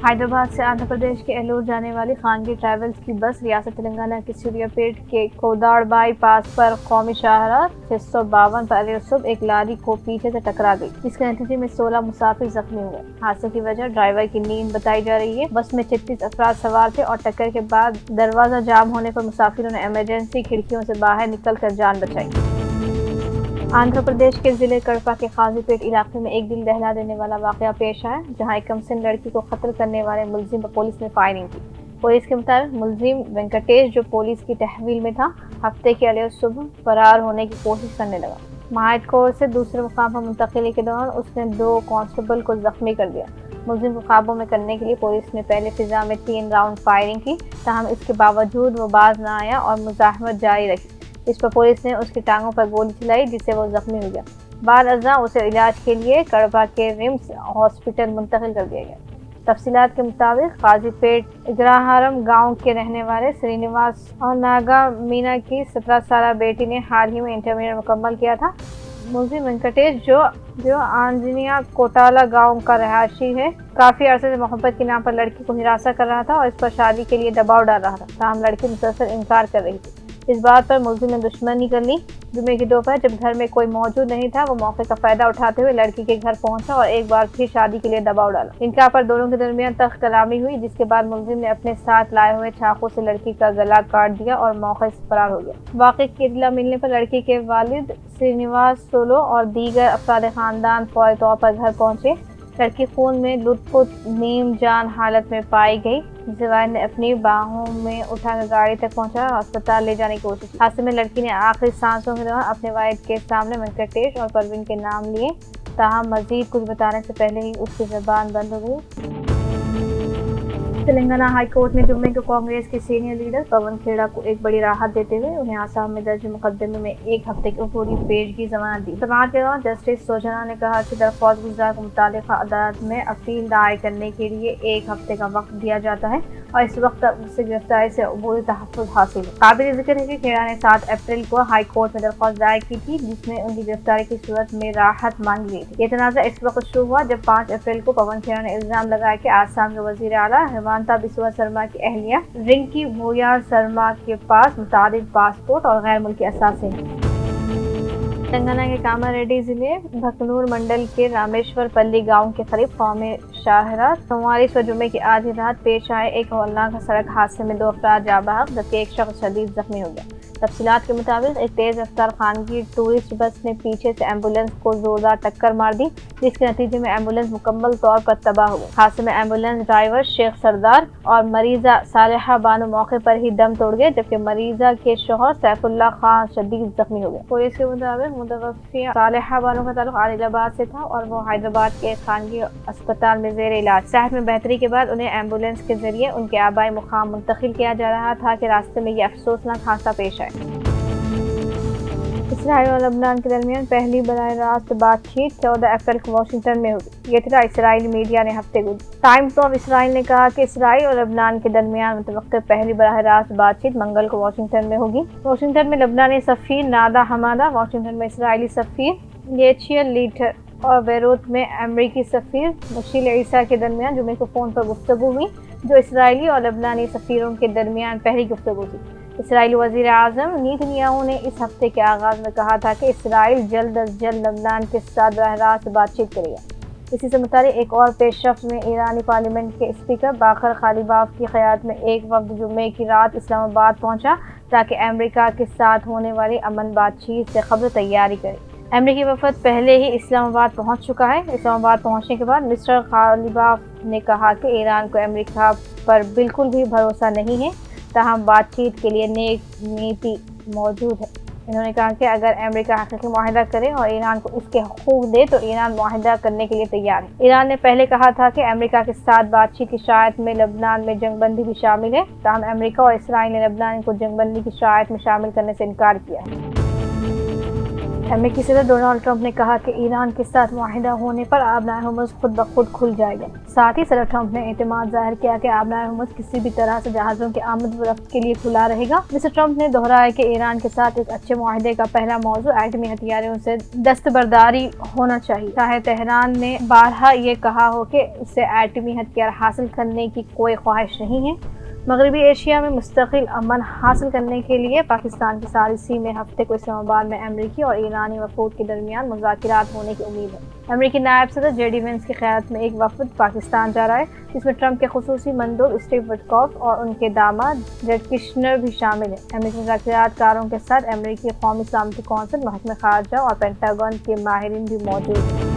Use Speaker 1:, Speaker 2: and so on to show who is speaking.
Speaker 1: حیدرآباد سے آندھرا پردیش کے ایلور جانے والی خانگی ٹریولز کی بس ریاست تلنگانہ کے سوریا پیٹ کے کوداڑ بائی پاس پر قومی شاہراہ 652 پر علیہ صبح ایک لاری کو پیچھے سے ٹکرا گئی، جس کے نتیجے میں 16 مسافر زخمی ہوئے۔ حادثے کی وجہ ڈرائیور کی نیند بتائی جا رہی ہے۔ بس میں 36 افراد سوار تھے اور ٹکر کے بعد دروازہ جام ہونے پر مسافروں نے ایمرجنسی کھڑکیوں سے باہر نکل کر جان بچائی۔ آندھرا پردیش کے ضلع کڑپا کے قاضی پیٹ علاقے میں ایک دل دہلا دینے والا واقعہ پیش آیا، جہاں ایک کم سن لڑکی کو قتل کرنے والے ملزم پر پولیس نے فائرنگ کی۔ پولیس کے مطابق ملزم وینکٹیش، جو پولیس کی تحویل میں تھا، ہفتے کے علیہ صبح فرار ہونے کی کوشش کرنے لگا۔ مہائٹ کورٹ سے دوسرے مقام پر منتقلی کے دوران اس نے 2 کانسٹیبل کو زخمی کر دیا۔ ملزم کو قابو میں کرنے کے لیے پولیس نے پہلے فضا میں 3 راؤنڈ فائرنگ کی، تاہم اس کے باوجود وہ باز نہ آیا اور مزاحمت جاری رکھی۔ اس پر پولیس نے اس کی ٹانگوں پر گولی چلائی، جس سے وہ زخمی ہو گیا۔ بعد ازاں اسے علاج کے لیے کڑپا کے ریمس ہاسپٹل منتقل کر دیا گیا۔ تفصیلات کے مطابق قاضی پیٹ اگراہارم گاؤں کے رہنے والے سرینیواس اور ناگا مینا کی 17 سالہ بیٹی نے حال ہی میں انٹرمیڈیٹ مکمل کیا تھا۔ ملزم وینکٹیش، جو آنجنیا کوٹالہ گاؤں کا رہائشی ہے، کافی عرصے سے محبت کے نام پر لڑکی کو ہراساں کر رہا تھا اور اس پر شادی کے لیے دباؤ ڈال رہا تھا، تاہم لڑکی مسلسل انکار کر رہی تھی۔ اس بات پر ملزم نے دشمنی کر لی۔ جمعے کی دوپہر جب گھر میں کوئی موجود نہیں تھا، وہ موقع کا فائدہ اٹھاتے ہوئے لڑکی کے گھر پہنچا اور ایک بار پھر شادی کے لیے دباؤ ڈالا۔ انکار پر دونوں کے درمیان تلخ کلامی ہوئی، جس کے بعد ملزم نے اپنے ساتھ لائے ہوئے چاقو سے لڑکی کا گلا کاٹ دیا اور موقع سے فرار ہو گیا۔ واقعے کی اطلاع ملنے پر لڑکی کے والد سرینیواس سولو اور دیگر افراد خاندان فوری طور پر گھر پہنچے۔ لڑکی خون میں لت پت نیم جان حالت میں پائی گئی، جسے والد نے اپنی باہوں میں اٹھا کر گاڑی تک پہنچایا اور اسپتال لے جانے کی کوشش کی۔ حادثے میں لڑکی نے آخری سانسوں کے دوران اپنے والد کے سامنے وینکٹیش اور پروین کے نام لیے، تاہم مزید کچھ بتانے سے پہلے ہی اس کی زبان بند ہو گئی۔ تلنگانہ ہائی کورٹ نے جمعے کو کانگریس کے سینئر لیڈر پون کھیڑا کو ایک بڑی راحت دیتے ہوئے انہیں آسام میں درج مقدمے میں 1 ہفتے کی عبوری پیشگی ضمانت دی۔ سماعت کے دوران جسٹس سوجنا نے کہا کہ درخواست گزار کو متعلقہ عدالت میں اپیل دائر کرنے کے لیے 1 ہفتے کا وقت دیا جاتا ہے اور اس وقت تک اس سے گرفتاری سے عبوری تحفظ حاصل ہے۔ قابل ذکر ہے کہ کھیڑا نے 7 اپریل کو ہائی کورٹ میں درخواست دائر کی تھی، جس میں ان کی گرفتاری کی صورت میں راحت مانگی گئی تھی۔ یہ تنازع اس وقت شروع ہوا جب 5 اپریل کو پون کھیڑا نے الزام لگایا کہ آسام کے وزیر اعلیٰ ہیمانتا بسوا سرما کی اہلیہ رنکی بھویار سرما کے پاس متعدد پاسپورٹ اور غیر ملکی اثاثے ہیں۔ تلنگانہ کے کاماریڈی ضلع بھکنور منڈل کے رامیشور پلی گاؤں کے قریب قومی شاہراہ 44 و جمعے کی آدھی رات پیش آئے ایک ہولناک سڑک حادثے میں 2 افراد جاں بحق جبکہ ایک شخص شدید زخمی ہو گیا۔ تفصیلات کے مطابق ایک تیز رفتار خانگی ٹورسٹ بس نے پیچھے سے ایمبولینس کو زوردار ٹکر مار دی، جس کے نتیجے میں ایمبولینس مکمل طور پر تباہ ہو گئی۔ حادثے میں ایمبولینس ڈرائیور شیخ سردار اور مریضہ صالحہ بانو موقع پر ہی دم توڑ گئے، جبکہ مریضہ کے شوہر سیف اللہ خان شدید زخمی ہو گئے۔ پولیس کے مطابق متوفی صالحہ بانو کا تعلق عادل آباد سے تھا اور وہ حیدرآباد کے خانگی اسپتال میں زیر علاج۔ صحت میں بہتری کے بعد انہیں ایمبولینس کے ذریعے ان کے آبائی مقام منتقل کیا جا رہا تھا کہ راستے میں یہ افسوسناک حادثہ پیش آیا۔ اسرائیل اور لبنان کے درمیان پہلی براہ راست بات چیت 14 اپریل کو واشنگٹن میں ہوگی۔ یہ اطلاع اسرائیلی میڈیا نے ہفتے کو دی۔ ٹائمز آف اسرائیل نے کہا کہ اسرائیل اور لبنان کے درمیان متوقع پہلی براہ راست بات چیت منگل کو واشنگٹن میں ہوگی۔ واشنگٹن میں لبنانی سفیر نادا حمادہ، واشنگٹن میں اسرائیلی سفیر یچیل لیٹر اور بیروت میں امریکی سفیر مشیل عیسیٰ کے درمیان جمعے کو فون پر گفتگو ہوئی، جو اسرائیلی اور لبنانی سفیروں کے درمیان پہلی گفتگو تھی۔ اسرائیلی وزیر اعظم نیتن یاہو نے اس ہفتے کے آغاز میں کہا تھا کہ اسرائیل جلد از جلد لبنان کے ساتھ براہ راست بات چیت کرے گا۔ اسی سے متعلق ایک اور پیش رفت میں ایرانی پارلیمنٹ کے اسپیکر باقر غالیباف کی قیادت میں ایک وفد جمعے کی رات اسلام آباد پہنچا تاکہ امریکہ کے ساتھ ہونے والی امن بات چیت سے قبل تیاری کرے۔ امریکی وفد پہلے ہی اسلام آباد پہنچ چکا ہے۔ اسلام آباد پہنچنے کے بعد مسٹر غالیباف نے کہا کہ ایران کو امریکہ پر بالکل بھی بھروسہ نہیں ہے، تاہم بات چیت کے لیے نیک نیتی موجود ہے۔ انہوں نے کہا کہ اگر امریکہ حقیقی معاہدہ کرے اور ایران کو اس کے حقوق دے تو ایران معاہدہ کرنے کے لیے تیار ہے۔ ایران نے پہلے کہا تھا کہ امریکہ کے ساتھ بات چیت کی شرائط میں لبنان میں جنگ بندی بھی شامل ہے، تاہم امریکہ اور اسرائیل نے لبنان کو جنگ بندی کی شرائط میں شامل کرنے سے انکار کیا ہے۔ امریکی صدر ڈونلڈ ٹرمپ نے کہا کہ ایران کے ساتھ معاہدہ ہونے پر آبنائے ہرمز خود بخود کھل جائے گا۔ ساتھ ہی صدر ٹرمپ نے اعتماد ظاہر کیا کہ آبنائے ہرمز کسی بھی طرح سے جہازوں کے آمد و رفت کے لیے کھلا رہے گا۔ مسٹر ٹرمپ نے دہرایا کہ ایران کے ساتھ ایک اچھے معاہدے کا پہلا موضوع ایٹمی ہتھیاروں سے دستبرداری ہونا چاہیے، چاہے تہران نے بارہا یہ کہا ہو کہ اسے ایٹمی ہتھیار حاصل کرنے کی کوئی خواہش نہیں ہے۔ مغربی ایشیا میں مستقل امن حاصل کرنے کے لیے پاکستان کی ثالثی میں ہفتے کو اسلام آباد میں امریکی اور ایرانی وفود کے درمیان مذاکرات ہونے کی امید ہے۔ امریکی نائب صدر جے ڈی وینس کی قیادت میں ایک وفد پاکستان جا رہا ہے، جس میں ٹرمپ کے خصوصی مندوب اسٹیو وٹکاف اور ان کے داماد جیریڈ کشنر بھی شامل ہیں۔ امریکی مذاکرات کاروں کے ساتھ امریکی قومی سلامتی کونسل، محکمہ خارجہ اور پینٹاگن کے ماہرین بھی موجود ہیں۔